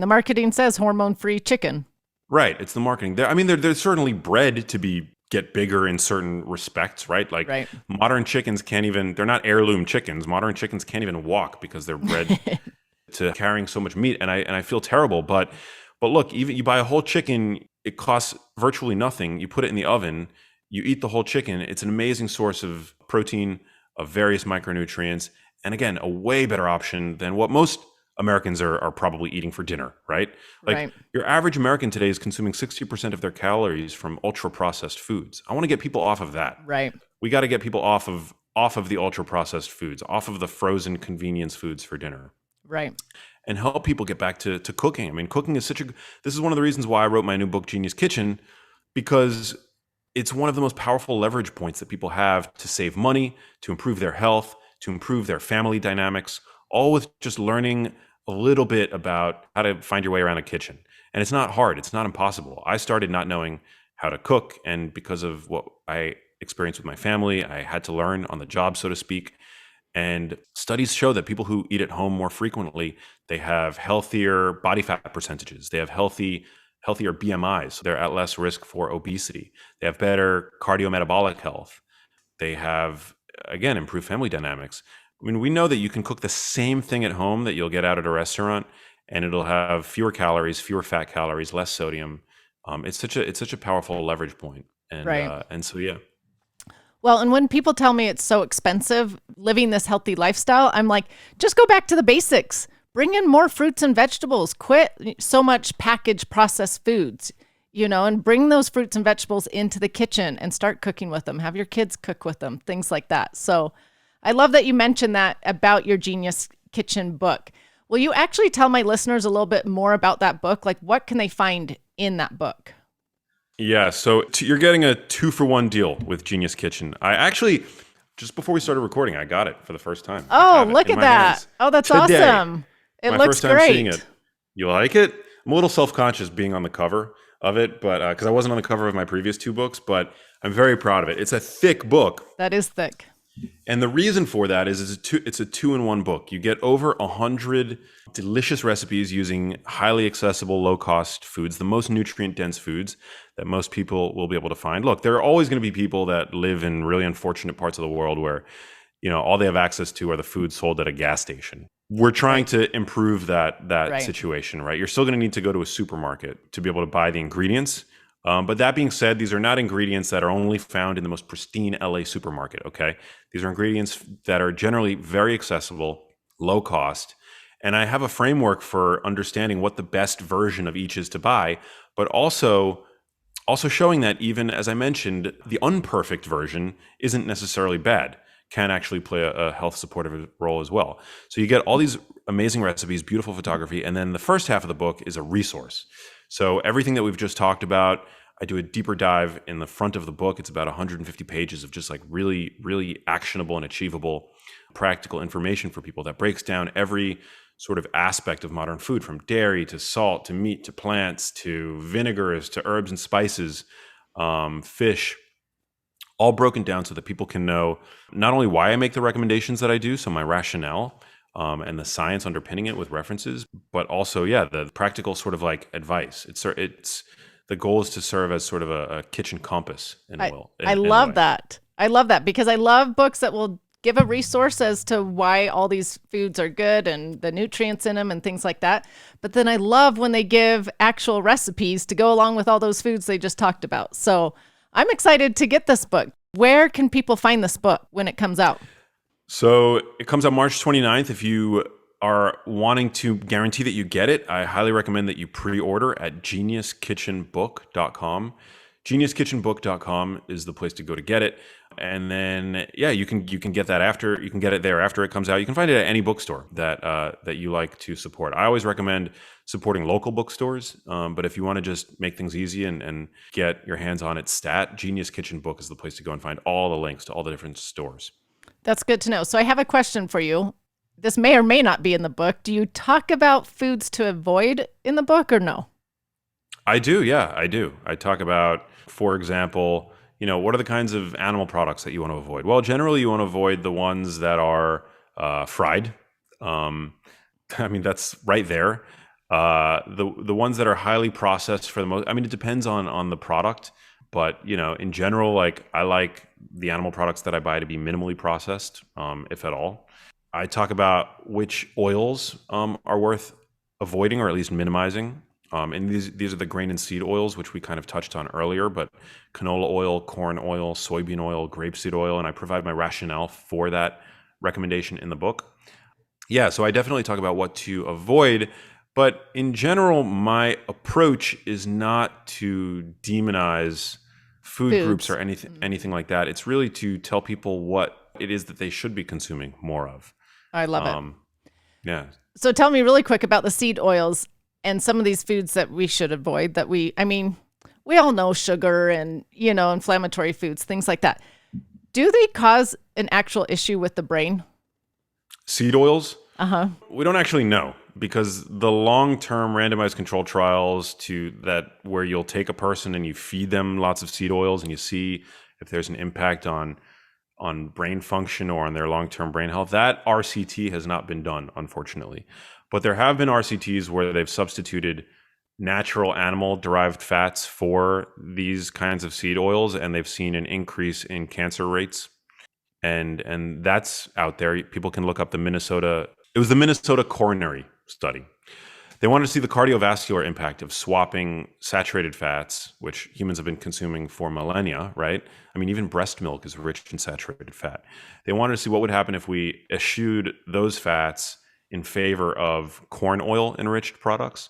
marketing says hormone-free chicken. Right. It's the marketing. They're certainly bred to get bigger in certain respects, right? Like right. Modern chickens they're not heirloom chickens. Modern chickens can't even walk because they're bred to carrying so much meat. And I feel terrible. But look, even you buy a whole chicken, it costs virtually nothing. You put it in the oven, you eat the whole chicken. It's an amazing source of protein, of various micronutrients. And again, a way better option than what most Americans are probably eating for dinner, right? Like right. Your average American today is consuming 60% of their calories from ultra processed foods. I want to get people off of that. Right. We got to get people off of the ultra processed foods, off of the frozen convenience foods for dinner. Right. And help people get back to cooking. I mean, cooking is this is one of the reasons why I wrote my new book, Genius Kitchen, because it's one of the most powerful leverage points that people have to save money, to improve their health, to improve their family dynamics, all with just learning a little bit about how to find your way around a kitchen. And it's not hard. It's not impossible. I started not knowing how to cook. And because of what I experienced with my family, I had to learn on the job, so to speak. And studies show that people who eat at home more frequently, they have healthier body fat percentages. They have healthier BMIs. So they're at less risk for obesity. They have better cardiometabolic health. They have, again, improved family dynamics. I mean, we know that you can cook the same thing at home that you'll get out at a restaurant, and it'll have fewer calories, fewer fat calories, less sodium. It's such a powerful leverage point. And, right. And so, yeah. Well, and when people tell me it's so expensive living this healthy lifestyle, I'm like, just go back to the basics. Bring in more fruits and vegetables. Quit so much packaged processed foods, and bring those fruits and vegetables into the kitchen and start cooking with them. Have your kids cook with them, things like that. So I love that you mentioned that about your Genius Kitchen book. Will you actually tell my listeners a little bit more about that book? Like, what can they find in that book? Yeah, so you're getting a 2-for-1 deal with Genius Kitchen. I actually, just before we started recording, I got it for the first time. Oh, look at that. Oh, that's today. Awesome. It my looks first time great. Seeing it. You like it? I'm a little self-conscious being on the cover of it, but because I wasn't on the cover of my previous 2 books, but I'm very proud of it. It's a thick book. That is thick. And the reason for that is it's a 2-in-1 book. You get over 100 delicious recipes using highly accessible, low-cost foods, the most nutrient-dense foods that most people will be able to find. Look, there are always going to be people that live in really unfortunate parts of the world where, all they have access to are the foods sold at a gas station. We're trying to improve that right. situation, right? You're still going to need to go to a supermarket to be able to buy the ingredients. But that being said, these are not ingredients that are only found in the most pristine LA supermarket, okay? These are ingredients that are generally very accessible, low cost. And I have a framework for understanding what the best version of each is to buy, but also showing that even, as I mentioned, the unperfect version isn't necessarily bad, can actually play a health supportive role as well. So you get all these amazing recipes, beautiful photography, and then the first half of the book is a resource. So everything that we've just talked about, I do a deeper dive in the front of the book. It's about 150 pages of just like really, really actionable and achievable practical information for people that breaks down every sort of aspect of modern food, from dairy to salt to meat to plants to vinegars to herbs and spices, fish, all broken down so that people can know not only why I make the recommendations that I do, so my rationale, and the science underpinning it with references, but also, the practical sort of like advice. It's the goal is to serve as sort of a kitchen compass. I love that. I love that because I love books that will give a resource as to why all these foods are good and the nutrients in them and things like that. But then I love when they give actual recipes to go along with all those foods they just talked about. So I'm excited to get this book. Where can people find this book when it comes out? So it comes out March 29th. If you are wanting to guarantee that you get it, I highly recommend that you pre-order at geniuskitchenbook.com. Geniuskitchenbook.com is the place to go to get it. And then, yeah, you can get that after, you can get it there after it comes out. You can find it at any bookstore that you like to support. I always recommend supporting local bookstores. But if you want to just make things easy and get your hands on it stat, Genius Kitchen Book is the place to go and find all the links to all the different stores. That's good to know. So I have a question for you. This may or may not be in the book. Do you talk about foods to avoid in the book or no? I do. Yeah, I do. I talk about, for example, what are the kinds of animal products that you want to avoid? Well, generally you want to avoid the ones that are fried. That's right there. The ones that are highly processed for the most, it depends on the product, but in general, like I like the animal products that I buy to be minimally processed, if at all. I talk about which oils are worth avoiding or at least minimizing. And these are the grain and seed oils, which we kind of touched on earlier, but canola oil, corn oil, soybean oil, grapeseed oil, and I provide my rationale for that recommendation in the book. Yeah, so I definitely talk about what to avoid, but in general, my approach is not to demonize food groups or anything like that. It's really to tell people what it is that they should be consuming more of. I love it. Yeah. So tell me really quick about the seed oils and some of these foods that we should avoid we all know sugar and, inflammatory foods, things like that. Do they cause an actual issue with the brain? Seed oils? Uh-huh. We don't actually know because the long-term randomized control trials where you'll take a person and you feed them lots of seed oils and you see if there's an impact on brain function or on their long-term brain health, that RCT has not been done, unfortunately. But there have been RCTs where they've substituted natural animal-derived fats for these kinds of seed oils, and they've seen an increase in cancer rates. And that's out there. People can look up the Minnesota coronary study. They wanted to see the cardiovascular impact of swapping saturated fats, which humans have been consuming for millennia, right? Even breast milk is rich in saturated fat. They wanted to see what would happen if we eschewed those fats in favor of corn oil enriched products.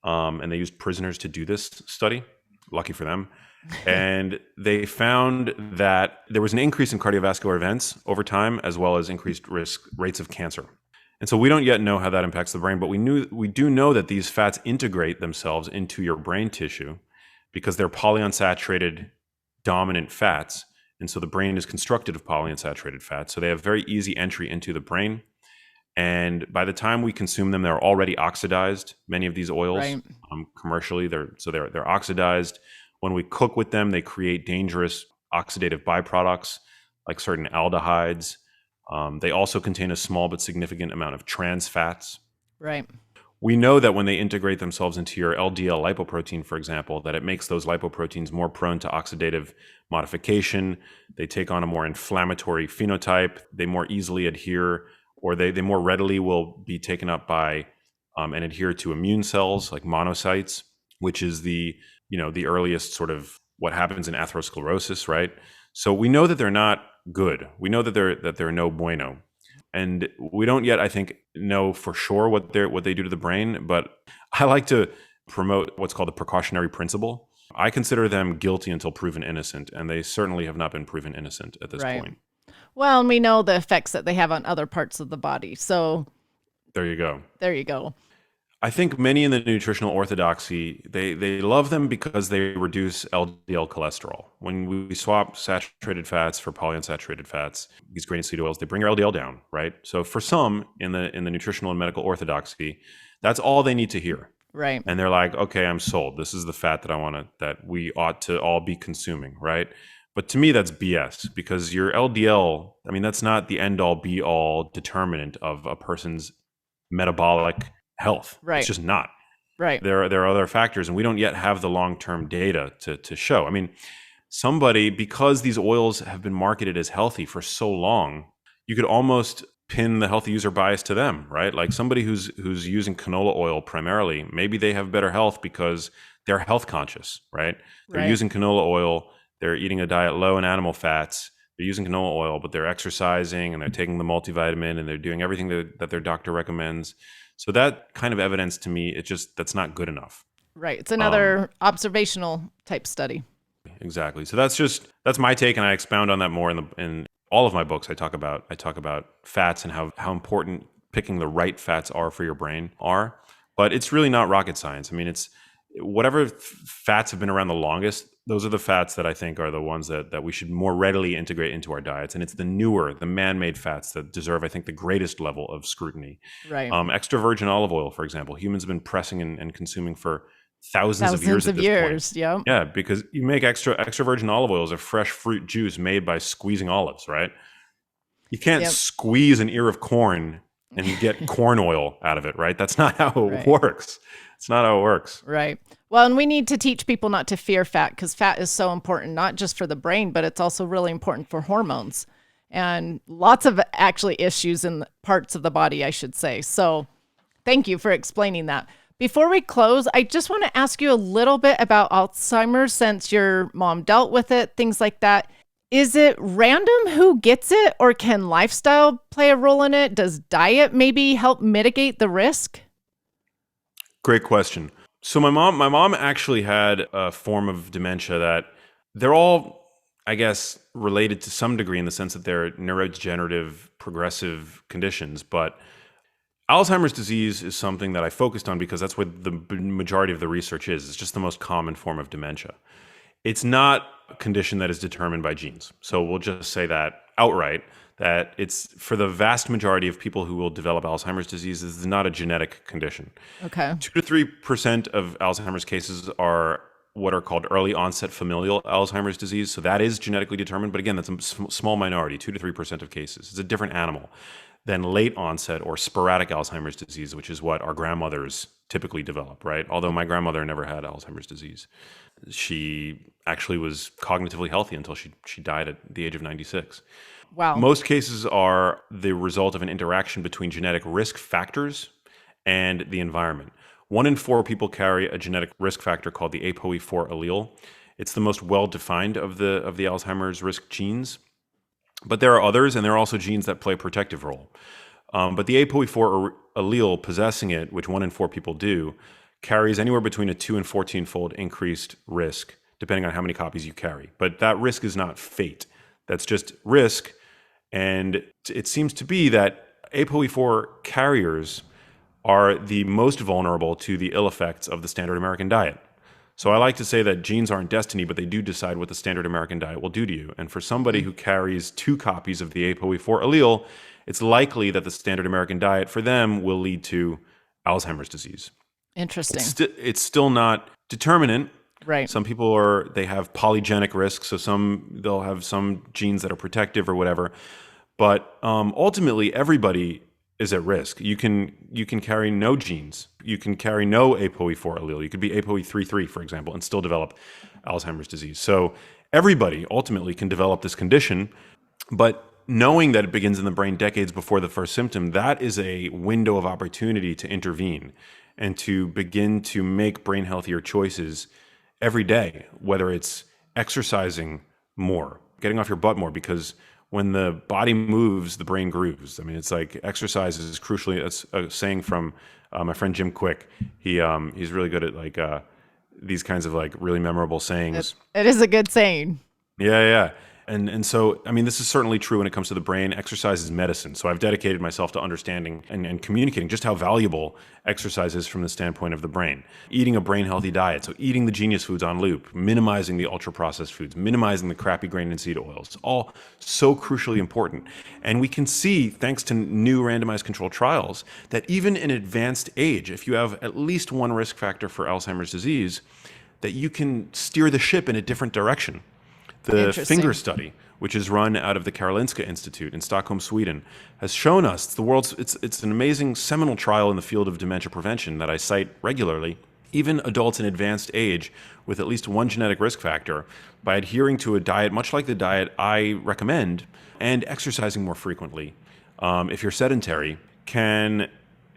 And they used prisoners to do this study. Lucky for them. And they found that there was an increase in cardiovascular events over time, as well as increased rates of cancer. And so we don't yet know how that impacts the brain, but we do know that these fats integrate themselves into your brain tissue because they're polyunsaturated dominant fats. And so the brain is constructed of polyunsaturated fats. So they have very easy entry into the brain. And by the time we consume them, they're already oxidized. Many of these oils, right. Commercially, they're oxidized. When we cook with them, they create dangerous oxidative byproducts like certain aldehydes. They also contain a small but significant amount of trans fats. Right. We know that when they integrate themselves into your LDL lipoprotein, for example, that it makes those lipoproteins more prone to oxidative modification. They take on a more inflammatory phenotype. They more easily adhere, or they more readily will be taken up by and adhere to immune cells like monocytes, which is the earliest sort of what happens in atherosclerosis, right? So we know that they're not good. We know that they're no bueno. And we don't yet, I think, know for sure what they do to the brain, but I like to promote what's called the precautionary principle. I consider them guilty until proven innocent, and they certainly have not been proven innocent at this point. Well, and we know the effects that they have on other parts of the body. So there you go. There you go. I think many in the nutritional orthodoxy, they love them because they reduce LDL cholesterol. When we swap saturated fats for polyunsaturated fats, these grain seed oils, they bring your LDL down, right? So for some in the nutritional and medical orthodoxy, that's all they need to hear. Right. And they're like, okay, I'm sold. This is the fat that we ought to all be consuming, right? But to me, that's BS because your LDL, that's not the end all be all determinant of a person's metabolic health. Right. It's just not. Right. There are other factors, and we don't yet have the long-term data to show. somebody, because these oils have been marketed as healthy for so long, you could almost pin the healthy user bias to them, right? Like somebody who's using canola oil primarily, maybe they have better health because they're health conscious, right? They're Right. using canola oil, they're eating a diet low in animal fats, they're using canola oil, but they're exercising and they're taking the multivitamin and they're doing everything that their doctor recommends. So that kind of evidence to me, that's not good enough. Right. It's another observational type study. Exactly. So that's my take, and I expound on that more in all of my books. I talk about fats and how important picking the right fats are for your brain are. But it's really not rocket science. I mean, it's whatever fats have been around the longest, those are the fats that I think are the ones that we should more readily integrate into our diets. And it's the newer, the man-made fats that deserve, I think, the greatest level of scrutiny. Right. Extra virgin olive oil, for example, humans have been pressing and consuming for thousands of years at this point. Yep. Yeah, because you make extra virgin olive oil as a fresh fruit juice made by squeezing olives, right? You can't squeeze an ear of corn and you get corn oil out of it, right? That's not how it works. It's not how it works. Right. Well, and we need to teach people not to fear fat, because fat is so important, not just for the brain, but it's also really important for hormones and lots of actually issues in parts of the body, I should say. So thank you for explaining that. Before we close, I just want to ask you a little bit about Alzheimer's, since your mom dealt with it, things like that. Is it random who gets it, or can lifestyle play a role in it? Does diet maybe help mitigate the risk? Great question. So my mom actually had a form of dementia that they're all, I guess, related to some degree in the sense that they're neurodegenerative, progressive conditions, but Alzheimer's disease is something that I focused on because that's what the majority of the research is. It's just the most common form of dementia. It's not a condition that is determined by genes. So we'll just say that outright, that it's for the vast majority of people who will develop Alzheimer's disease, this is not a genetic condition. Okay. 2 to 3% of Alzheimer's cases are what are called early onset familial Alzheimer's disease. So that is genetically determined. But again, that's a small minority, 2 to 3% of cases. It's a different animal than late onset or sporadic Alzheimer's disease, which is what our grandmothers typically develop, right? Although my grandmother never had Alzheimer's disease. She actually was cognitively healthy until she died at the age of 96. Wow. Most cases are the result of an interaction between genetic risk factors and the environment. 1 in 4 people carry a genetic risk factor called the ApoE4 allele. It's the most well-defined of the Alzheimer's risk genes. But there are others, and there are also genes that play a protective role. But the ApoE4 allele possessing it, which 1 in 4 people do, carries anywhere between a 2 and 14-fold increased risk, depending on how many copies you carry. But that risk is not fate. That's just risk. And it seems to be that ApoE4 carriers are the most vulnerable to the ill effects of the standard American diet. So I like to say that genes aren't destiny, but they do decide what the standard American diet will do to you. And for somebody who carries 2 copies of the ApoE4 allele, it's likely that the standard American diet for them will lead to Alzheimer's disease. Interesting. It's still not determinant. Right. Some people they have polygenic risk, so they'll have some genes that are protective or whatever. But ultimately, everybody is at risk. You can carry no genes. You can carry no ApoE4 allele. You could be ApoE33, for example, and still develop Alzheimer's disease. So everybody ultimately can develop this condition, but knowing that it begins in the brain decades before the first symptom, that is a window of opportunity to intervene and to begin to make brain healthier choices every day, whether it's exercising more, getting off your butt more, because when the body moves, the brain grooves. I mean, it's like exercise is crucially. That's a saying from my friend Jim Quick. He's really good at these kinds of really memorable sayings. It is a good saying. Yeah. And so, I mean, this is certainly true when it comes to the brain. Exercise is medicine. So I've dedicated myself to understanding and communicating just how valuable exercise is from the standpoint of the brain. Eating a brain-healthy diet, so eating the genius foods on loop, minimizing the ultra-processed foods, minimizing the crappy grain and seed oils, all so crucially important. And we can see, thanks to new randomized controlled trials, that even in advanced age, if you have at least one risk factor for Alzheimer's disease, that you can steer the ship in a different direction. The finger study, which is run out of the Karolinska Institute in Stockholm, Sweden, has shown us it's an amazing seminal trial in the field of dementia prevention that I cite regularly. even adults in advanced age with at least one genetic risk factor, by adhering to a diet much like the diet I recommend and exercising more frequently, if you're sedentary, can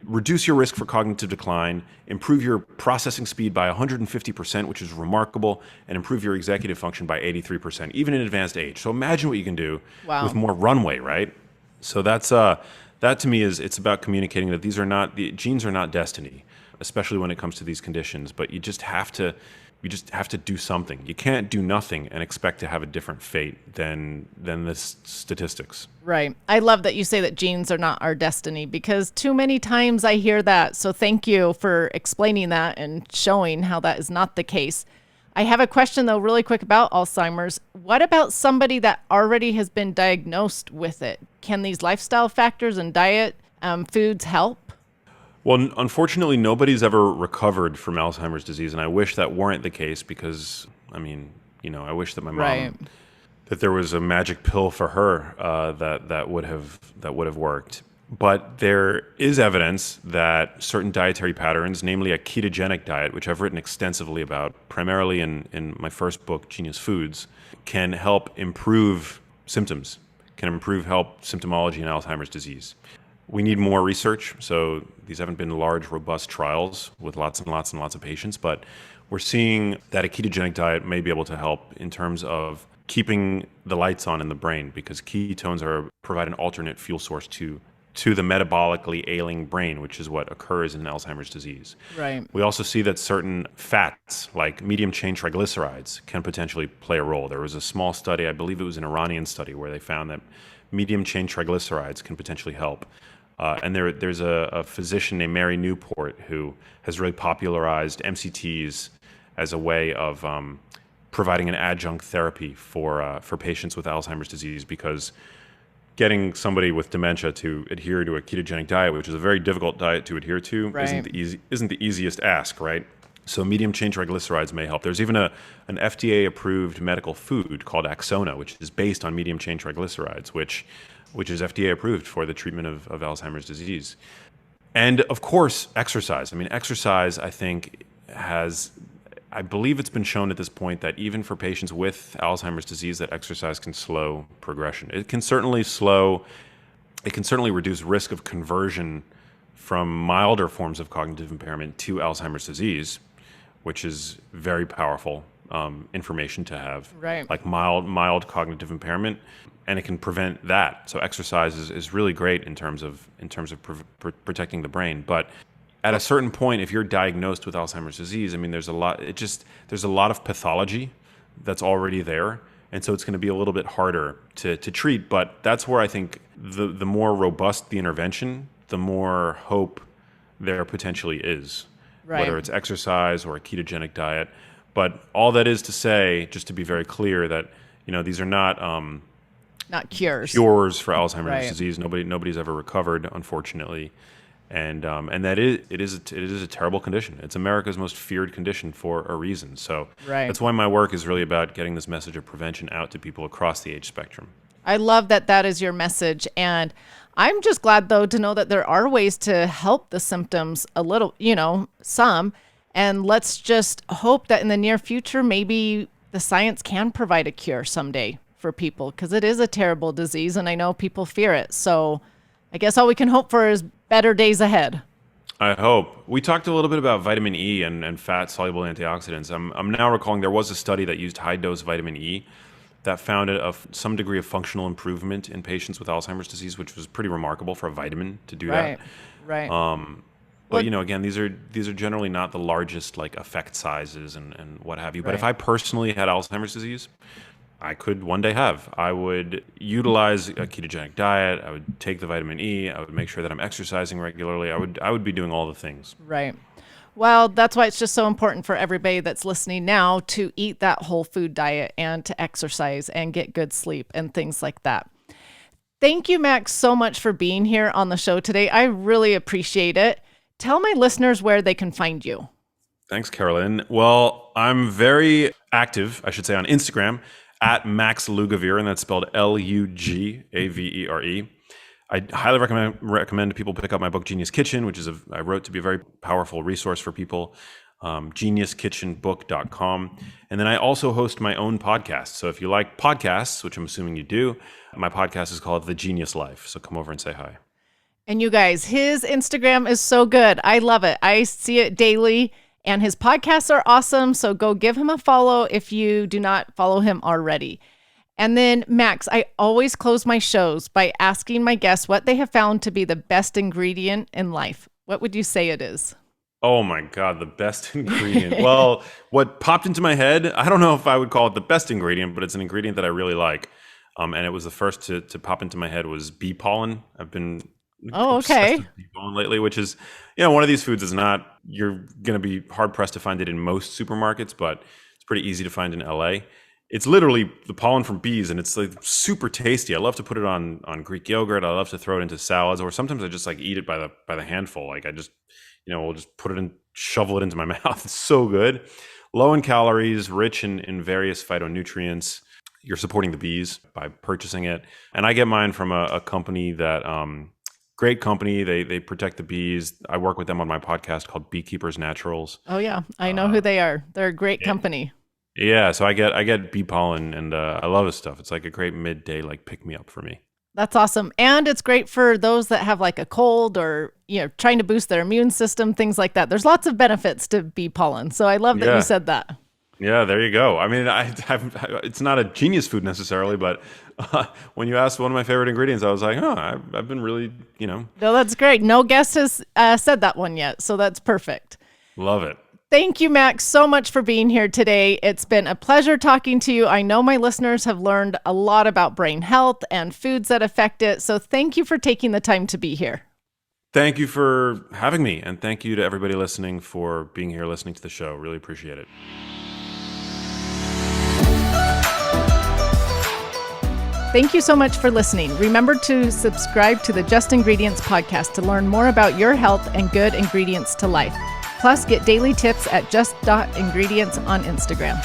reduce your risk for cognitive decline, improve your processing speed by 150%, which is remarkable, and improve your executive function by 83%, even in advanced age. So imagine what you can do with more runway, right? So that to me it's about communicating that the genes are not destiny, especially when it comes to these conditions. But you just have to do something. You can't do nothing and expect to have a different fate than the statistics. Right. I love that you say that genes are not our destiny, because too many times I hear that. So thank you for explaining that and showing how that is not the case. I have a question, though, really quick about Alzheimer's. What about somebody that already has been diagnosed with it? Can these lifestyle factors and diet foods help? Well, unfortunately, nobody's ever recovered from Alzheimer's disease, and I wish that weren't the case, because, I mean, I wish that my mom, that there was a magic pill for her that would have worked. But there is evidence that certain dietary patterns, namely a ketogenic diet, which I've written extensively about, primarily in my first book, Genius Foods, can help improve symptoms, help symptomology in Alzheimer's disease. We need more research, so these haven't been large, robust trials with lots and lots and lots of patients, but we're seeing that a ketogenic diet may be able to help in terms of keeping the lights on in the brain, because ketones provide an alternate fuel source to the metabolically ailing brain, which is what occurs in Alzheimer's disease. Right. We also see that certain fats, like medium-chain triglycerides, can potentially play a role. There was a small study, I believe it was an Iranian study, where they found that medium-chain triglycerides can potentially help. And there's a physician named Mary Newport who has really popularized MCTs as a way of providing an adjunct therapy for patients with Alzheimer's disease, because getting somebody with dementia to adhere to a ketogenic diet, which is a very difficult diet to adhere to, isn't the easiest ask, right? So medium-chain triglycerides may help. There's even an FDA-approved medical food called Axona, which is based on medium-chain triglycerides, which is FDA approved for the treatment of Alzheimer's disease. And of course, exercise. I mean, exercise, I think, I believe it's been shown at this point that even for patients with Alzheimer's disease, that exercise can slow progression. It can certainly reduce risk of conversion from milder forms of cognitive impairment to Alzheimer's disease, which is very powerful information to have. Right. Like mild cognitive impairment, and it can prevent that. So exercise is really great in terms of protecting the brain. But at a certain point, if you're diagnosed with Alzheimer's disease, I mean, there's a lot of pathology that's already there, and so it's going to be a little bit harder to treat. But that's where I think the more robust the intervention, the more hope there potentially is, whether it's exercise or a ketogenic diet. But all that is to say, just to be very clear, that these are not cures for Alzheimer's disease. Nobody's ever recovered, unfortunately. And that it is a terrible condition. It's America's most feared condition for a reason. So that's why my work is really about getting this message of prevention out to people across the age spectrum. I love that is your message. And I'm just glad, though, to know that there are ways to help the symptoms a little, some. And let's just hope that in the near future, maybe the science can provide a cure someday for people, because it is a terrible disease and I know people fear it. So I guess all we can hope for is better days ahead. I hope. We talked a little bit about vitamin E and fat-soluble antioxidants. I'm now recalling there was a study that used high-dose vitamin E that found some degree of functional improvement in patients with Alzheimer's disease, which was pretty remarkable for a vitamin to do that. Right. But again, these are generally not the largest effect sizes and what have you. But if I personally had Alzheimer's disease, I could one day I would utilize a ketogenic diet. I would take the vitamin E. I would make sure that I'm exercising regularly. I would be doing all the things. Right. Well, that's why it's just so important for everybody that's listening now to eat that whole food diet and to exercise and get good sleep and things like that. Thank you, Max, so much for being here on the show today. I really appreciate it. Tell my listeners where they can find you. Thanks, Carolyn. Well, I'm very active, I should say, on Instagram at Max Lugavere, and that's spelled Lugavere. I highly recommend people pick up my book, Genius Kitchen, which I wrote to be a very powerful resource for people. geniuskitchenbook.com. And then I also host my own podcast. So if you like podcasts, which I'm assuming you do, my podcast is called The Genius Life. So come over and say hi. And you guys, his Instagram is so good. I love it. I see it daily, and his podcasts are awesome. So go give him a follow if you do not follow him already. And then, Max, I always close my shows by asking my guests what they have found to be the best ingredient in life. What would you say it is? Oh my God, the best ingredient. Well, what popped into my head, I don't know if I would call it the best ingredient, but it's an ingredient that I really like. And it was the first to pop into my head was bee pollen. I've been obsessed with bee pollen lately, which is, one of these foods is not, you're going to be hard pressed to find it in most supermarkets, but it's pretty easy to find in LA. It's literally the pollen from bees, and it's like super tasty. I love to put it on Greek yogurt. I love to throw it into salads, or sometimes I just like eat it by the handful. Like I just, we'll just put it in, shovel it into my mouth. It's so good. Low in calories, rich in various phytonutrients. You're supporting the bees by purchasing it. And I get mine from a company that, great company. They protect the bees. I work with them on my podcast called Beekeepers Naturals. Oh yeah, I know who they are. They're a great company. Yeah, so I get bee pollen, and I love this stuff. It's like a great midday pick me up for me. That's awesome. And it's great for those that have like a cold or, trying to boost their immune system, things like that. There's lots of benefits to bee pollen. So I love that you said that. Yeah, there you go. I mean, it's not a genius food necessarily, but when you asked one of my favorite ingredients, I was like, I've been really, No, that's great. No guest has said that one yet. So that's perfect. Love it. Thank you, Max, so much for being here today. It's been a pleasure talking to you. I know my listeners have learned a lot about brain health and foods that affect it. So thank you for taking the time to be here. Thank you for having me. And thank you to everybody listening for being here, listening to the show. Really appreciate it. Thank you so much for listening. Remember to subscribe to the Just Ingredients podcast to learn more about your health and good ingredients to life. Plus, get daily tips at just.ingredients on Instagram.